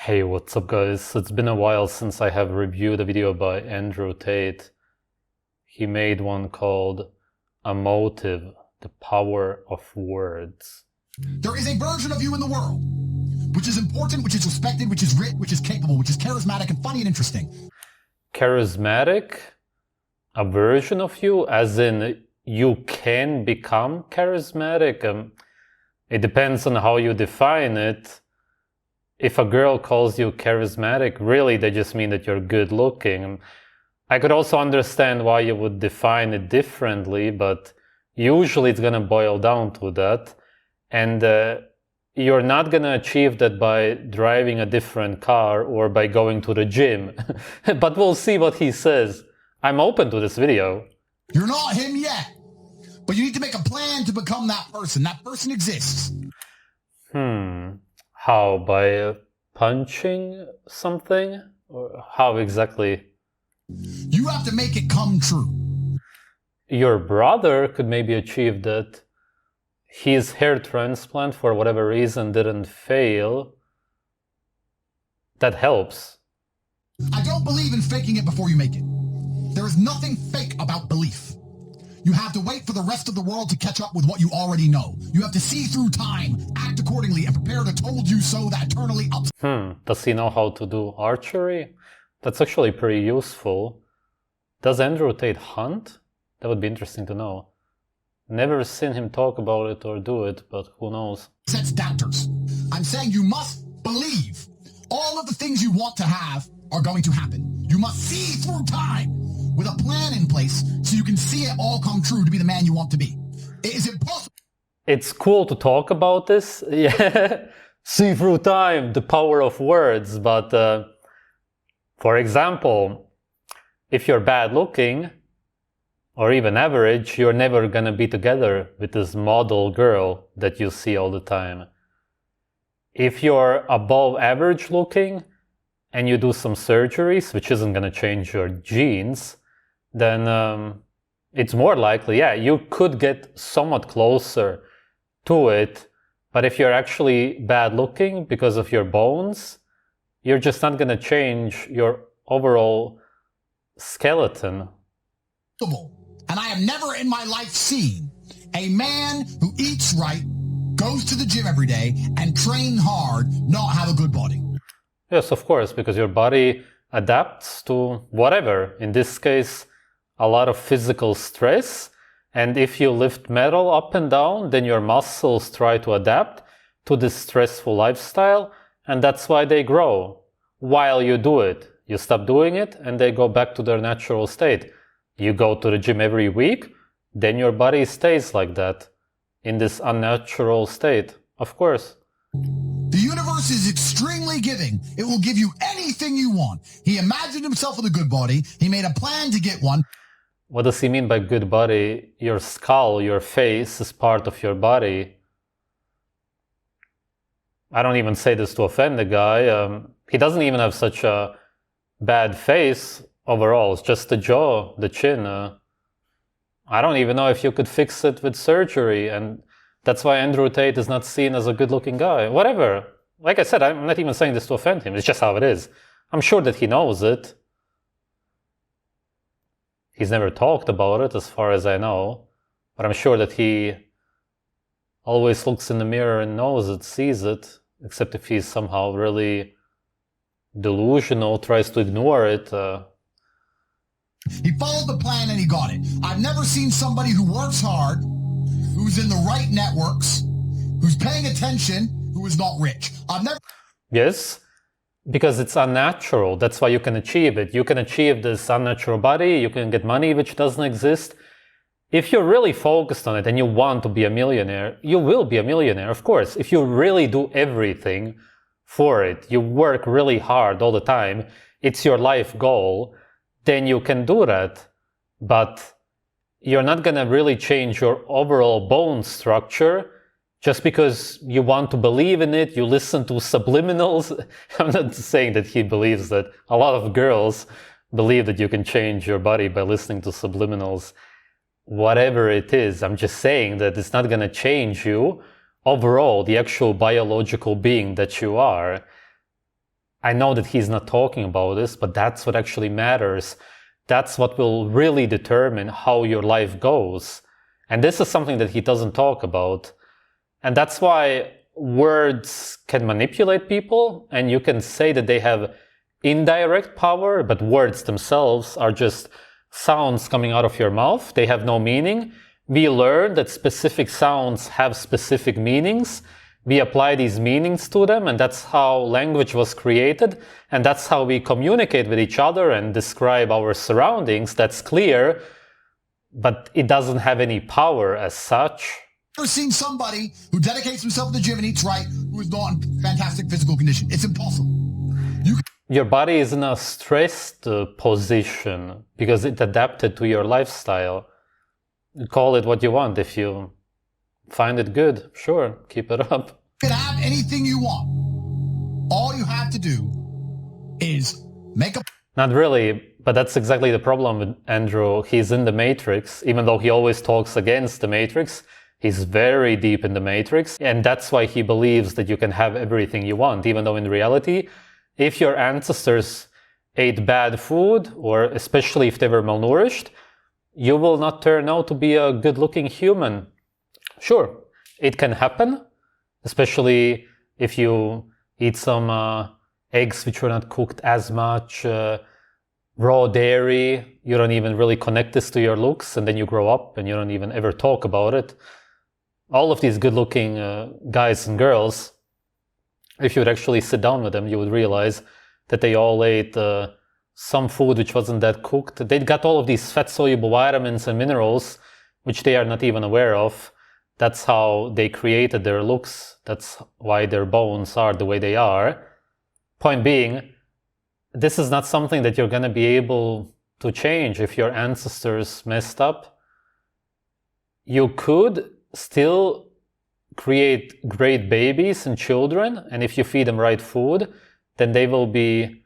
Hey, what's up guys? It's been a while since I have reviewed a video by Andrew Tate. He made one called A Motive, the Power of Words. There is a version of you in the world which is important, which is respected, which is rich, which is capable, which is charismatic and funny and interesting. Charismatic? A version of you? As in, you can become charismatic? It depends on how you define it. If a girl calls you charismatic, really they just mean that you're good looking. I could also understand why you would define it differently, but usually it's gonna boil down to that. And you're not gonna achieve that by driving a different car or by going to the gym. But we'll see what he says. I'm open to this video. You're not him yet, but you need to make a plan to become that person. That person exists. How? By punching something? Or how exactly? You have to make it come true. Your brother could maybe achieve that. His hair transplant, for whatever reason, didn't fail. That helps. I don't believe in faking it before you make it. There is nothing fake about belief. You have to wait for the rest of the world to catch up with what you already know. You have to see through time, act accordingly, and prepare to told you so that eternally ups. Does he know how to do archery? That's actually pretty useful. Does Andrew Tate hunt? That would be interesting to know. Never seen him talk about it or do it, but who knows? Sets doubters. I'm saying you must believe all of the things you want to have are going to happen. You must see through time with a plan in place so you can see it all come true to be the man you want to be. Is it possible? It's cool to talk about this. Yeah. See through time, the power of words. But for example, if you're bad looking or even average, you're never gonna be together with this model girl that you see all the time. If you're above average looking and you do some surgeries, which isn't gonna change your genes, then it's more likely, yeah, you could get somewhat closer to it. But if you're actually bad looking because of your bones, you're just not gonna change your overall skeleton. And I have never in my life seen a man who eats right, goes to the gym every day, and train hard, not have a good body. Yes, of course, because your body adapts to whatever. In this case, a lot of physical stress. And if you lift metal up and down, then your muscles try to adapt to this stressful lifestyle. And that's why they grow while you do it. You stop doing it and they go back to their natural state. You go to the gym every week, then your body stays like that in this unnatural state. Of course. The universe is extremely giving. It will give you anything you want. He imagined himself with a good body. He made a plan to get one. What does he mean by good body? Your skull, your face is part of your body. I don't even say this to offend the guy. He doesn't even have such a bad face overall. It's just the jaw, the chin. I don't even know if you could fix it with surgery, and that's why Andrew Tate is not seen as a good-looking guy. Whatever. Like I said, I'm not even saying this to offend him. It's just how it is. I'm sure that he knows it. He's never talked about it, as far as I know. But I'm sure that he always looks in the mirror and knows it, sees it. Except if he's somehow really delusional, tries to ignore it. He followed the plan and he got it. I've never seen somebody who works hard, who's in the right networks, who's paying attention, who is not rich. I've never... Yes, because it's unnatural. That's why you can achieve it. You can achieve this unnatural body, you can get money which doesn't exist. If you're really focused on it and you want to be a millionaire, you will be a millionaire, of course. If you really do everything for it, you work really hard all the time, it's your life goal, then you can do that. But you're not gonna really change your overall bone structure just because you want to believe in it, you listen to subliminals. I'm not saying that he believes that. A lot of girls believe that you can change your body by listening to subliminals. Whatever it is, I'm just saying that it's not gonna change you overall, the actual biological being that you are. I know that he's not talking about this, but that's what actually matters. That's what will really determine how your life goes. And this is something that he doesn't talk about. And that's why words can manipulate people, and you can say that they have indirect power, but words themselves are just sounds coming out of your mouth. They have no meaning. We learn that specific sounds have specific meanings. We apply these meanings to them, and that's how language was created, and that's how we communicate with each other and describe our surroundings. That's clear, but it doesn't have any power as such. Ever seen somebody who dedicates himself to the gym and eats right, who is not in fantastic physical condition? It's impossible. Your body is in a stressed position because it adapted to your lifestyle. Call it what you want. If you find it good, sure, keep it up. You can have anything you want. All you have to do is make a... Not really, but that's exactly the problem with Andrew. He's in the Matrix, even though he always talks against the Matrix. He's very deep in the Matrix, and that's why he believes that you can have everything you want, even though in reality, if your ancestors ate bad food, or especially if they were malnourished, you will not turn out to be a good-looking human. Sure, it can happen, especially if you eat some eggs which were not cooked as much, raw dairy, you don't even really connect this to your looks, and then you grow up and you don't even ever talk about it. All of these good-looking guys and girls, if you would actually sit down with them, you would realize that they all ate some food which wasn't that cooked. They got all of these fat-soluble vitamins and minerals, which they are not even aware of. That's how they created their looks. That's why their bones are the way they are. Point being, this is not something that you're going to be able to change if your ancestors messed up. You could still create great babies and children, and if you feed them right food, then they will be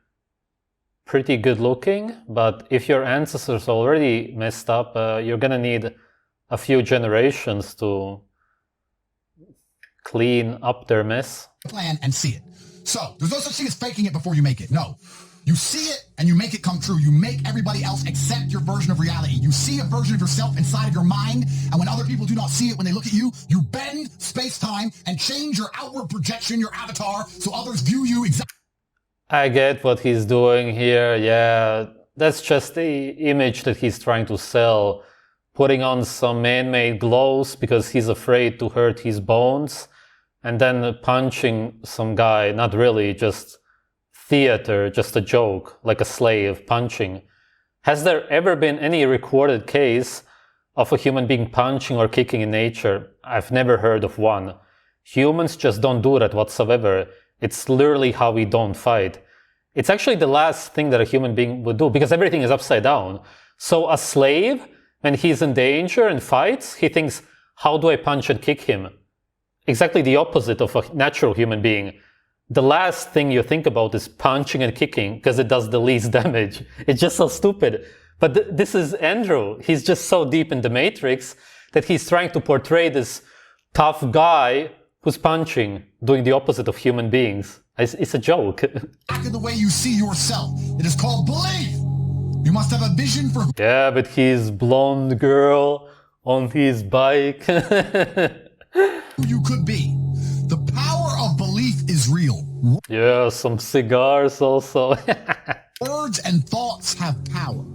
pretty good looking. But if your ancestors already messed up, you're going to need a few generations to clean up their mess. Plan and see it. So there's no such thing as faking it before you make it. No. You see it and you make it come true. You make everybody else accept your version of reality. You see a version of yourself inside of your mind, and when other people do not see it when they look at you, you bend space-time and change your outward projection, your avatar, so others view you exactly. I get what he's doing here. Yeah, that's just the image that he's trying to sell. Putting on some man-made gloves because he's afraid to hurt his bones, and then punching some guy, not really, just theater, just a joke, like a slave punching. Has there ever been any recorded case of a human being punching or kicking in nature? I've never heard of one. Humans just don't do that whatsoever. It's literally how we don't fight. It's actually the last thing that a human being would do, because everything is upside down. So a slave, when he's in danger and fights, he thinks, how do I punch and kick him? Exactly the opposite of a natural human being. The last thing you think about is punching and kicking because it does the least damage. It's just so stupid. But this is Andrew. He's just so deep in the Matrix that he's trying to portray this tough guy who's punching, doing the opposite of human beings. It's a joke. Act in the way you see yourself. It is called belief. You must have a vision for... Yeah, but he's blonde girl on his bike. who you could be. The power of belief is real. Yeah, some cigars also. Words and thoughts have power.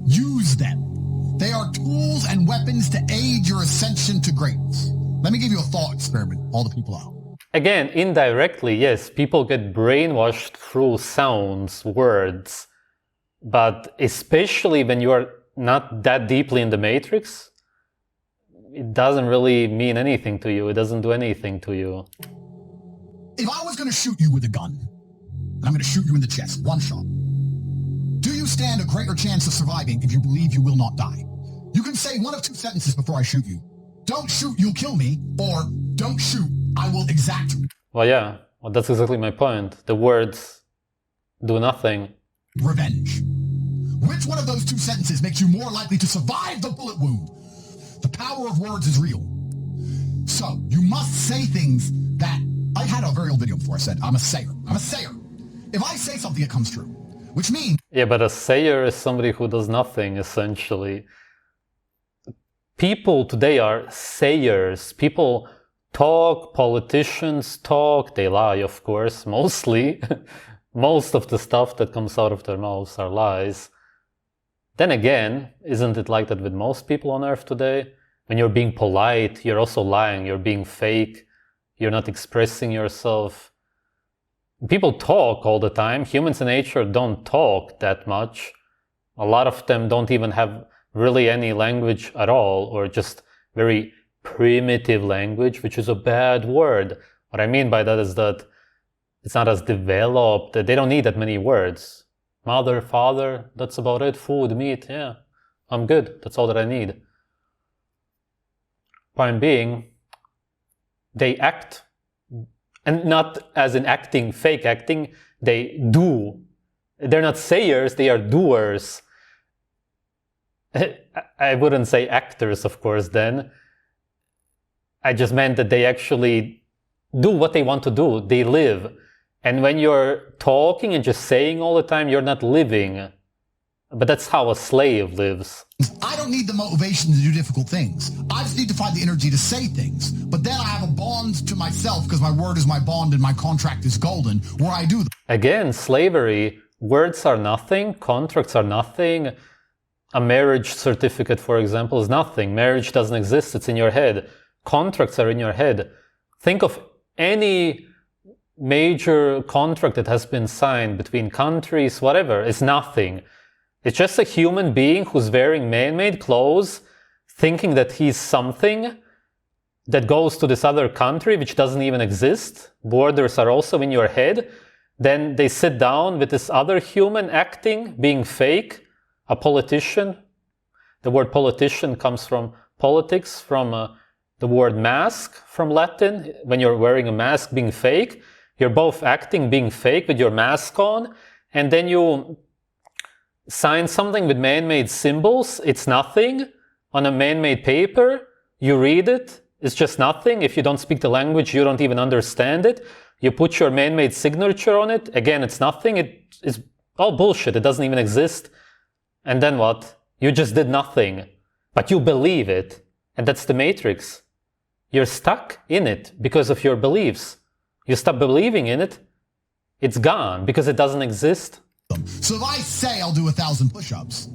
Use them. They are tools and weapons to aid your ascension to greatness. Let me give you a thought experiment, all the people out. Again, indirectly, yes, people get brainwashed through sounds, words. But especially when you are not that deeply in the Matrix, it doesn't really mean anything to you. It doesn't do anything to you. If I was going to shoot you with a gun, I'm going to shoot you in the chest, one shot. Do you stand a greater chance of surviving if you believe you will not die? You can say one of two sentences before I shoot you. Don't shoot, you'll kill me, or don't shoot, I will exact. Well, yeah, well, that's exactly my point. The words do nothing. Revenge. Which one of those two sentences makes you more likely to survive the bullet wound? The power of words is real. So, you must say things that... I had a very old video before I said, I'm a sayer. I'm a sayer. If I say something, it comes true. Which means... Yeah, but a sayer is somebody who does nothing, essentially. People today are sayers. People talk, politicians talk, they lie, of course, mostly. Most of the stuff that comes out of their mouths are lies. Then again, isn't it like that with most people on earth today? When you're being polite, you're also lying, you're being fake, you're not expressing yourself. People talk all the time. Humans in nature don't talk that much. A lot of them don't even have really any language at all, or just very primitive language, which is a bad word. What I mean by that is that it's not as developed. They don't need that many words. Mother, father, that's about it. Food, meat, yeah, I'm good. That's all that I need. Point being, they act, and not as in acting, fake acting, they do. They're not sayers, they are doers. I wouldn't say actors, of course, then. I just meant that they actually do what they want to do. They live. And when you're talking and just saying all the time, you're not living. But that's how a slave lives. I don't need the motivation to do difficult things. I just need to find the energy to say things. But then I have a bond to myself, because my word is my bond and my contract is golden, where I do them. Again, slavery. Words are nothing. Contracts are nothing. A marriage certificate, for example, is nothing. Marriage doesn't exist. It's in your head. Contracts are in your head. Think of any major contract that has been signed between countries, whatever. It's nothing. It's just a human being who's wearing man-made clothes, thinking that he's something that goes to this other country which doesn't even exist. Borders are also in your head. Then they sit down with this other human acting, being fake, a politician. The word politician comes from politics, from the word mask from Latin. When you're wearing a mask, being fake, you're both acting, being fake with your mask on, and then you sign something with man-made symbols. It's nothing. On a man-made paper, you read it. It's just nothing. If you don't speak the language, you don't even understand it. You put your man-made signature on it. Again, it's nothing. It's all bullshit. It doesn't even exist. And then what? You just did nothing. But you believe it. And that's the matrix. You're stuck in it because of your beliefs. You stop believing in it, it's gone because it doesn't exist. So if I say I'll do 1,000 push-ups,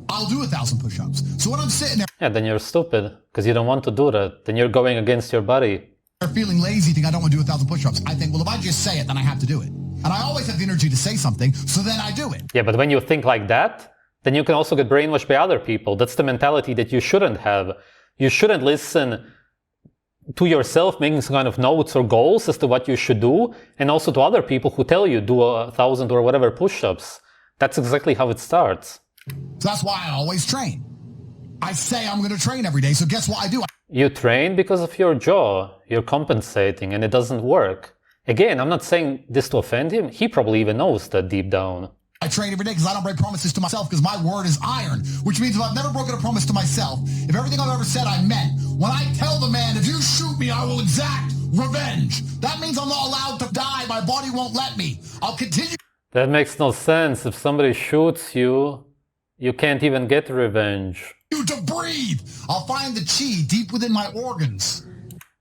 I'll do 1,000 push-ups. So when I'm sitting there... Yeah, then you're stupid because you don't want to do that. Then you're going against your body. Feeling lazy, think I don't want to do 1,000 push-ups. I think, well, if I just say it, then I have to do it. And I always have the energy to say something, so then I do it. Yeah, but when you think like that, then you can also get brainwashed by other people. That's the mentality that you shouldn't have. You shouldn't listen to yourself, making some kind of notes or goals as to what you should do, and also to other people who tell you do 1,000 or whatever push-ups. That's exactly how it starts. So that's why I always train. I say I'm going to train every day, so guess what I do? You train because of your jaw. You're compensating, and it doesn't work. Again, I'm not saying this to offend him. He probably even knows that deep down. I train every day because I don't break promises to myself, because my word is iron, which means if I've never broken a promise to myself, if everything I've ever said I meant, when I tell the man, if you shoot me, I will exact revenge. That means I'm not allowed to die. My body won't let me. I'll continue. That makes no sense. If somebody shoots you, you can't even get revenge. To breathe. I'll find the chi deep within my organs.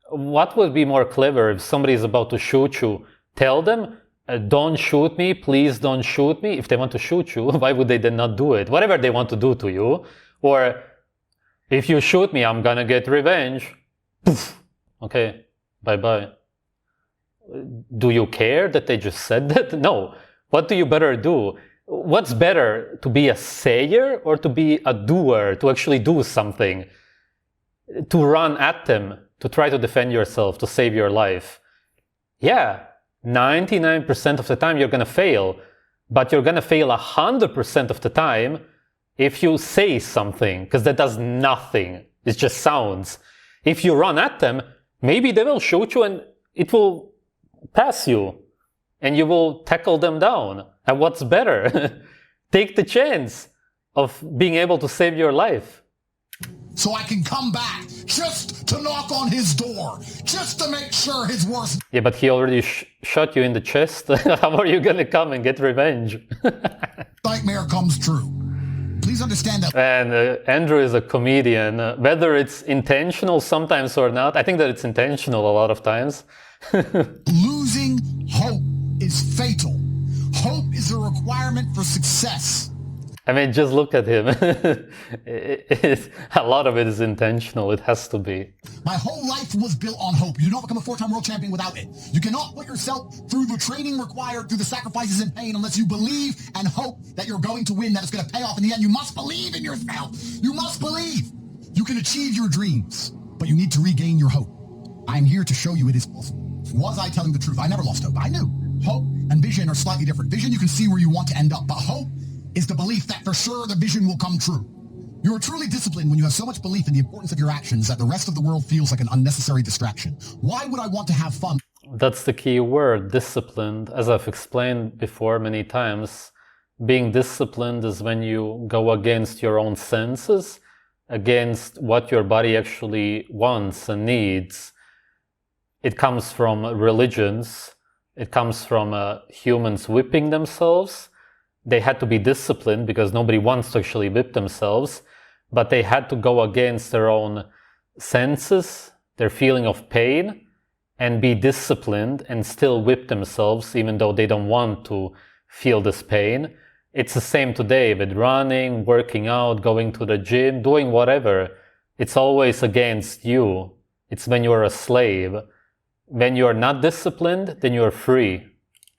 What would be more clever if somebody is about to shoot you? Tell them, don't shoot me, please don't shoot me. If they want to shoot you, why would they then not do it? Whatever they want to do to you. Or, if you shoot me, I'm gonna get revenge. Poof. Okay, bye-bye. Do you care that they just said that? No. What do you better do? What's better, to be a sayer or to be a doer, to actually do something? To run at them, to try to defend yourself, to save your life. Yeah, 99% of the time you're gonna fail, but you're gonna fail 100% of the time if you say something, because that does nothing. It just sounds. If you run at them, maybe they will shoot you and it will pass you, and you will tackle them down. And what's better? Take the chance of being able to save your life. so I can come back just to knock on his door, just to make sure his worst Yeah, but he already shot you in the chest. How are you gonna come and get revenge? nightmare comes true. Please understand that. And Andrew is a comedian. Whether it's intentional sometimes or not, I think that it's intentional a lot of times. Losing hope is fatal. Hope is a requirement for success. I mean, just look at him. A lot of it is intentional. It has to be. My whole life was built on hope. You do not become a four-time world champion without it. You cannot put yourself through the training required, through the sacrifices and pain, unless you believe and hope that you're going to win, that it's going to pay off in the end. You must believe in yourself. You must believe. You can achieve your dreams, but you need to regain your hope. I am here to show you it is possible. Was I telling the truth? I never lost hope. I knew. Hope and vision are slightly different. Vision, you can see where you want to end up, but hope is the belief that for sure the vision will come true. You are truly disciplined when you have so much belief in the importance of your actions that the rest of the world feels like an unnecessary distraction. Why would I want to have fun? That's the key word, disciplined. As I've explained before many times, being disciplined is when you go against your own senses, against what your body actually wants and needs. It comes from religions. It comes from humans whipping themselves. They had to be disciplined because nobody wants to actually whip themselves, but they had to go against their own senses, their feeling of pain, and be disciplined and still whip themselves even though they don't want to feel this pain. It's the same today with running, working out, going to the gym, doing whatever. It's always against you. It's when you're a slave. When you're not disciplined, then you're free.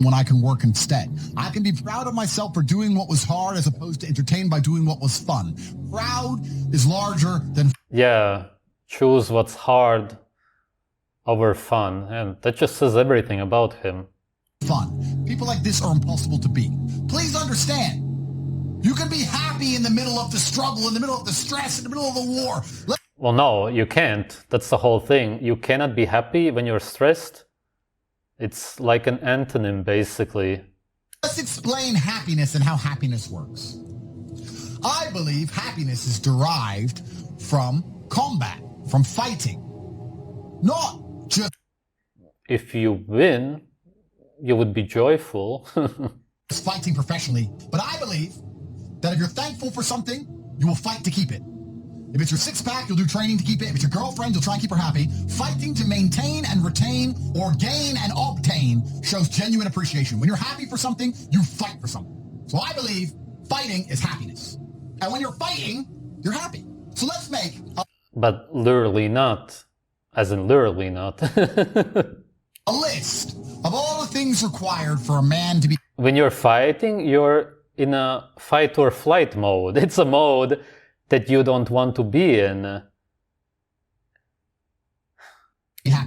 When I can work instead. I can be proud of myself for doing what was hard as opposed to entertained by doing what was fun. Proud is larger than... Yeah, choose what's hard over fun. And that just says everything about him. Fun. People like this are impossible to beat. Please understand. You can be happy in the middle of the struggle, in the middle of the stress, in the middle of the war. Well, no, you can't. That's the whole thing. You cannot be happy when you're stressed. It's like an antonym, basically. Let's explain happiness and how happiness works. I believe happiness is derived from combat, from fighting. Not just... If you win, you would be joyful. fighting professionally. But I believe that if you're thankful for something, you will fight to keep it. If it's your six-pack, you'll do training to keep it. If it's your girlfriend, you'll try and keep her happy. Fighting to maintain and retain or gain and obtain shows genuine appreciation. When you're happy for something, you fight for something. So I believe fighting is happiness. And when you're fighting, you're happy. So let's make But literally not. As in literally not. a list of all the things required for a man to be... When you're fighting, you're in a fight or flight mode. It's a mode that you don't want to be in.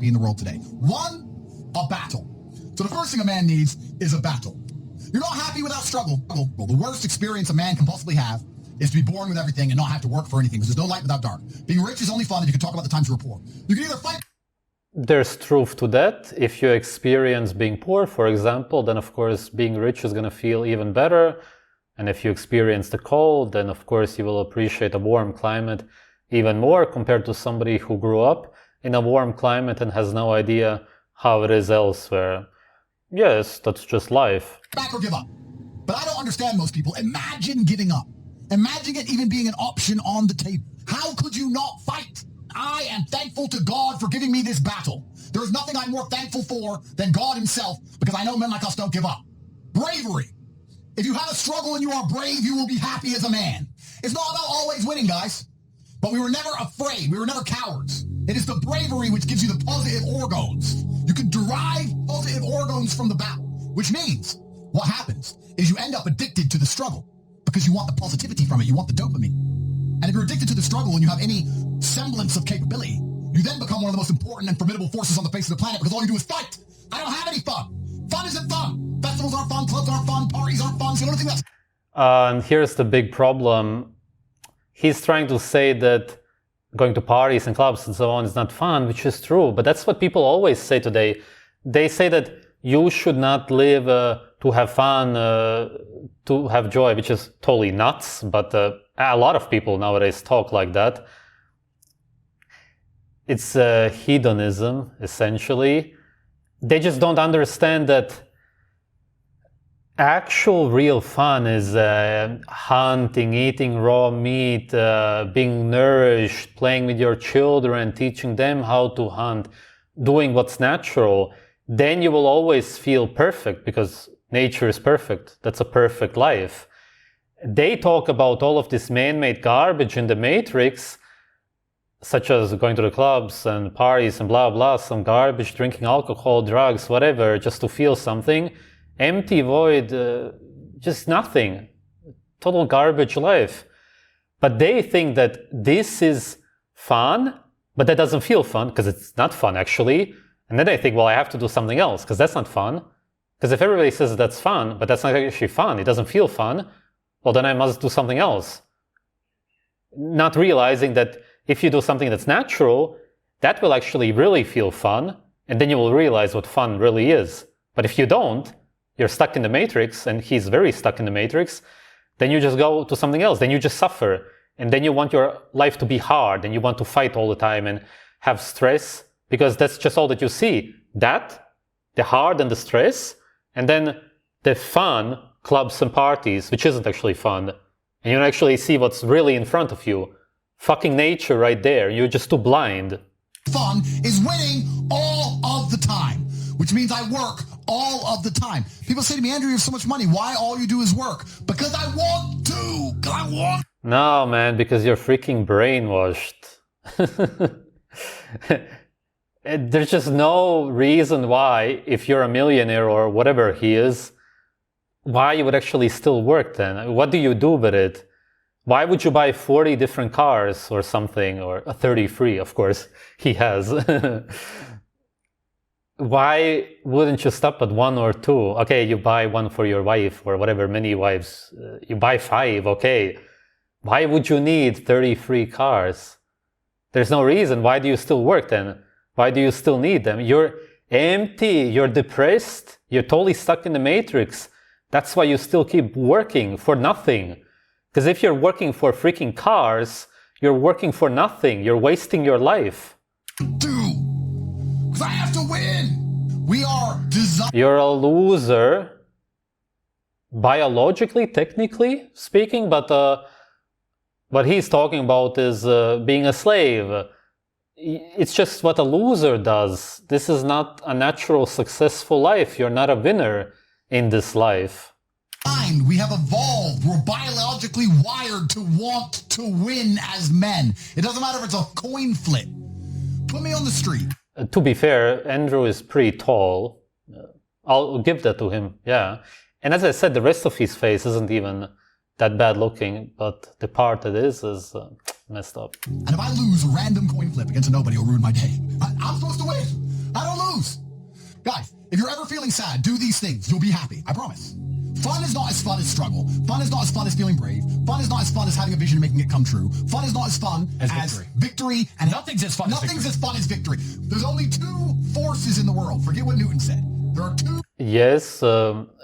happy in the world today. One, a battle. So the first thing a man needs is a battle. You're not happy without struggle. Well, the worst experience a man can possibly have is to be born with everything and not have to work for anything, because there's no light without dark. Being rich is only fun if you can talk about the times you were poor. You can either fight... There's truth to that. If you experience being poor, for example, then of course being rich is going to feel even better. And if you experience the cold, then of course you will appreciate a warm climate even more compared to somebody who grew up in a warm climate and has no idea how it is elsewhere. Yes, that's just life. Back or give up. But I don't understand most people. Imagine giving up. Imagine it even being an option on the table. How could you not fight? I am thankful to God for giving me this battle. There is nothing I'm more thankful for than God himself, because I know men like us don't give up. Bravery. If you have a struggle and you are brave, you will be happy as a man. It's not about always winning, guys. But we were never afraid. We were never cowards. It is the bravery which gives you the positive organs. You can derive positive organs from the battle, which means what happens is you end up addicted to the struggle because you want the positivity from it. You want the dopamine. And if you're addicted to the struggle and you have any semblance of capability, you then become one of the most important and formidable forces on the face of the planet, because all you do is fight. I don't have any fun. Fun isn't fun. Festivals aren't fun. Clubs aren't fun. Parties aren't fun. So you don't think that's... And here's the big problem. He's trying to say that going to parties and clubs and so on is not fun, which is true. But that's what people always say today. They say that you should not live to have fun, to have joy, which is totally nuts. But a lot of people nowadays talk like that. it's hedonism, essentially. They just don't understand that actual real fun is hunting, eating raw meat, being nourished, playing with your children, teaching them how to hunt, doing what's natural. Then you will always feel perfect because nature is perfect. That's a perfect life. They talk about all of this man-made garbage in the Matrix, such as going to the clubs and parties and blah blah, some garbage, drinking alcohol, drugs, whatever, just to feel something. Empty void, just nothing. Total garbage life. But they think that this is fun, but that doesn't feel fun because it's not fun actually. And then they think, well, I have to do something else because that's not fun. Because if everybody says that's fun, but that's not actually fun, it doesn't feel fun, well, then I must do something else. Not realizing that if you do something that's natural, that will actually really feel fun, and then you will realize what fun really is. But if you don't, you're stuck in the Matrix, and he's very stuck in the Matrix, then you just go to something else, then you just suffer, and then you want your life to be hard, and you want to fight all the time and have stress, because that's just all that you see. That, the hard and the stress, and then the fun, clubs and parties, which isn't actually fun, and you don't actually see what's really in front of you. Fucking nature right there. You're just too blind. Fun is winning all of the time, which means I work all of the time. People say to me, Andrew, you have so much money. Why all you do is work? Because I want to. Because I want. No, man, because you're freaking brainwashed. There's just no reason why, if you're a millionaire or whatever he is, why you would actually still work then. What do you do with it? Why would you buy 40 different cars or something, or 33, of course, he has. Why wouldn't you stop at one or two? Okay, you buy one for your wife or whatever, many wives. You buy 5, okay. Why would you need 33 cars? There's no reason. Why do you still work then? Why do you still need them? You're empty, you're depressed, you're totally stuck in the Matrix. That's why you still keep working for nothing. Because if you're working for freaking cars, you're working for nothing. You're wasting your life. Because I have to win. We are designed. You're a loser, biologically, technically speaking, but what he's talking about is being a slave. It's just what a loser does. This is not a natural, successful life. You're not a winner in this life. We have evolved. We're biologically wired to want to win as men. It doesn't matter if it's a coin flip. Put me on the street. To be fair, Andrew is pretty tall. I'll give that to him, yeah. And as I said, the rest of his face isn't even that bad looking, but the part that is messed up. And if I lose a random coin flip against a nobody, it'll ruin my day. I'm supposed to win. I don't lose. Guys, if you're ever feeling sad, do these things. You'll be happy. I promise. Fun is not as fun as struggle. Fun is not as fun as feeling brave. Fun is not as fun as having a vision and making it come true. Fun is not as fun as victory. And nothing's as fun as victory. There's only 2 forces in the world. Forget what Newton said. There are 2. Yes,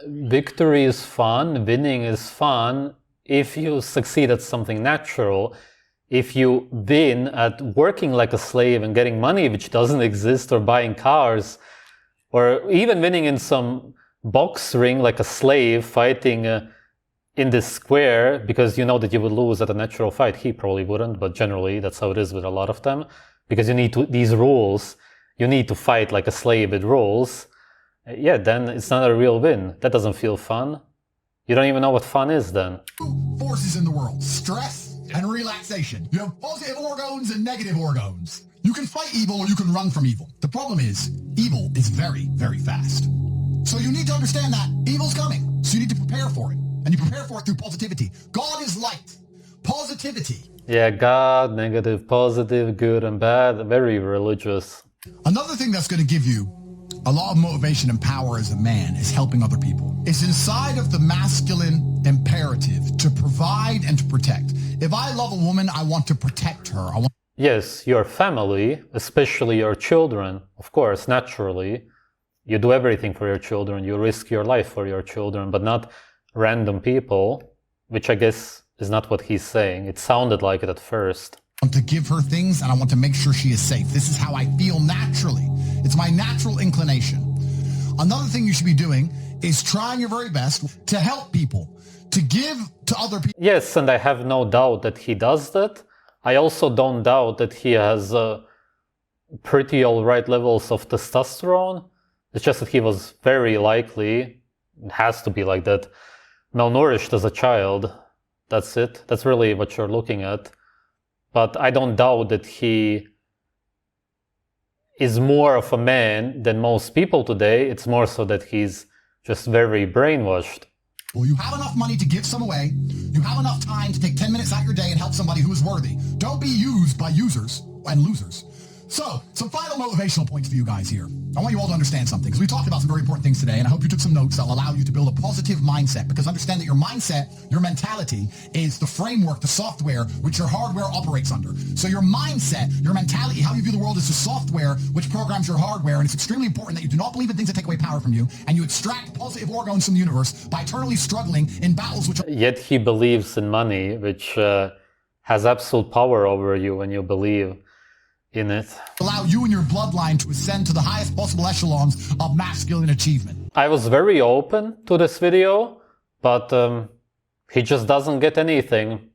victory is fun. Winning is fun if you succeed at something natural. If you win at working like a slave and getting money which doesn't exist, or buying cars, or even winning in some box ring like a slave, fighting in this square because you know that you would lose at a natural fight. He probably wouldn't, but generally that's how it is with a lot of them, because you need these rules. You need to fight like a slave with rules. Yeah, then it's not a real win. That doesn't feel fun. You don't even know what fun is then. 2 forces in the world: stress and relaxation. You have positive organs and negative organs. You can fight evil or you can run from evil. The problem is, evil is very, very fast. So you need to understand that evil's coming. So you need to prepare for it. And you prepare for it through positivity. God is light. Positivity. Yeah, God, negative, positive, good and bad. Very religious. Another thing that's going to give you a lot of motivation and power as a man is helping other people. It's inside of the masculine imperative to provide and to protect. If I love a woman, I want to protect her. Yes, your family, especially your children, of course, naturally. You do everything for your children. You risk your life for your children, but not random people, which I guess is not what he's saying. It sounded like it at first. want to give her things, and I want to make sure she is safe. This is how I feel naturally. It's my natural inclination. Another thing you should be doing is trying your very best to help people, to give to other people. Yes, and I have no doubt that he does that. I also don't doubt that he has pretty alright levels of testosterone. It's just that he was very likely, it has to be like that, malnourished as a child. That's it. That's really what you're looking at. But I don't doubt that he is more of a man than most people today. It's more so that he's just very brainwashed. Well, you have enough money to give some away. You have enough time to take 10 minutes out of your day and help somebody who is worthy. Don't be used by users and losers. So, some final motivational points for you guys here. I want you all to understand something, because we talked about some very important things today, and I hope you took some notes that will allow you to build a positive mindset, because understand that your mindset, your mentality, is the framework, the software, which your hardware operates under. So your mindset, your mentality, how you view the world is the software which programs your hardware, and it's extremely important that you do not believe in things that take away power from you, and you extract positive organs from the universe by eternally struggling in battles which... Yet he believes in money, which has absolute power over you when you believe in it. Allow you and your bloodline to ascend to the highest possible echelons of masculine achievement. I was very open to this video, but he just doesn't get anything.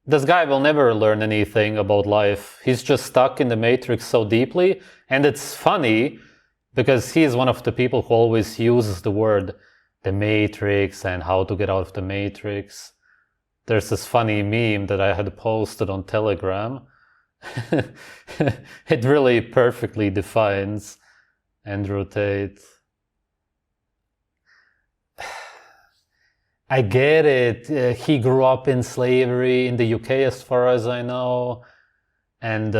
This guy will never learn anything about life. He's just stuck in the matrix so deeply, and it's funny because he's one of the people who always uses the word the matrix and how to get out of the matrix. There's this funny meme that I had posted on Telegram. It really perfectly defines Andrew Tate. I get it. He grew up in slavery in the UK, as far as I know, and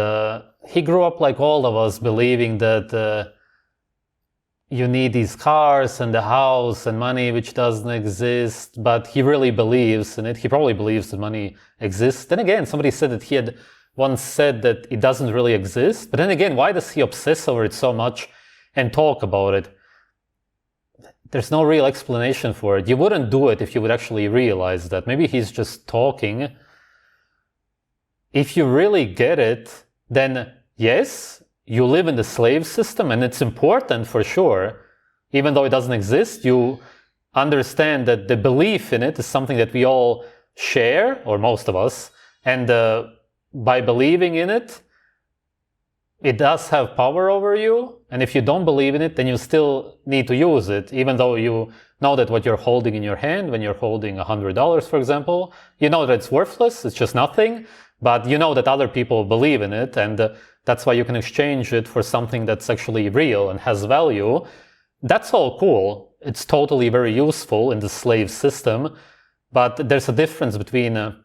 he grew up like all of us, believing that you need these cars and the house and money, which doesn't exist, but he really believes in it. He probably believes that money exists. Then again, somebody said that he had once said that it doesn't really exist. But then again, why does he obsess over it so much and talk about it? There's no real explanation for it. You wouldn't do it if you would actually realize that. Maybe he's just talking. If you really get it, then yes, you live in the slave system, and it's important for sure. Even though it doesn't exist, you understand that the belief in it is something that we all share, or most of us, and by believing in it, it does have power over you. And if you don't believe in it, then you still need to use it, even though you know that what you're holding in your hand, when you're holding $100, for example, you know that it's worthless, it's just nothing, but you know that other people believe in it, and that's why you can exchange it for something that's actually real and has value. That's all cool. It's totally very useful in the slave system, but there's a difference between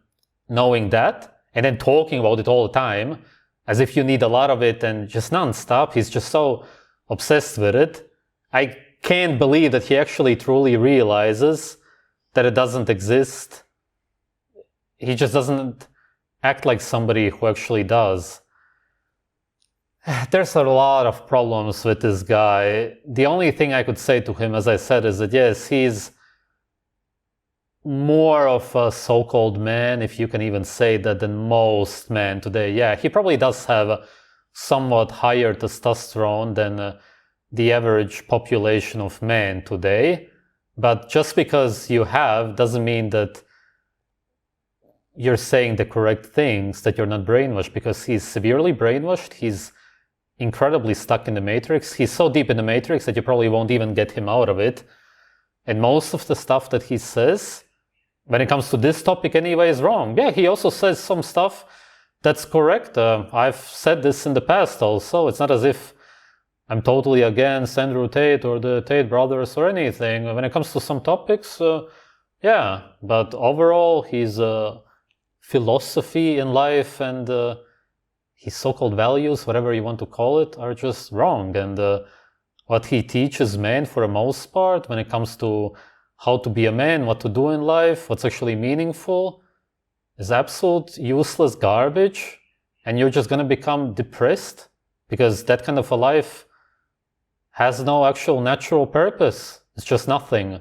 knowing that and then talking about it all the time, as if you need a lot of it and just non-stop. He's just so obsessed with it. I can't believe that he actually truly realizes that it doesn't exist. He just doesn't act like somebody who actually does. There's a lot of problems with this guy. The only thing I could say to him, as I said, is that yes, he's more of a so-called man, if you can even say that, than most men today. Yeah, he probably does have a somewhat higher testosterone than the average population of men today. But just because you have doesn't mean that you're saying the correct things, that you're not brainwashed, because he's severely brainwashed. He's incredibly stuck in the matrix. He's so deep in the matrix that you probably won't even get him out of it. And most of the stuff that he says, when it comes to this topic anyway, is wrong. Yeah, he also says some stuff that's correct. I've said this in the past also. It's not as if I'm totally against Andrew Tate or the Tate brothers or anything. When it comes to some topics, yeah. But overall, his philosophy in life and his so-called values, whatever you want to call it, are just wrong. And what he teaches men, for the most part, when it comes to how to be a man, what to do in life, what's actually meaningful, is absolute useless garbage. And you're just going to become depressed, because that kind of a life has no actual natural purpose. It's just nothing.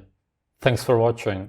Thanks for watching.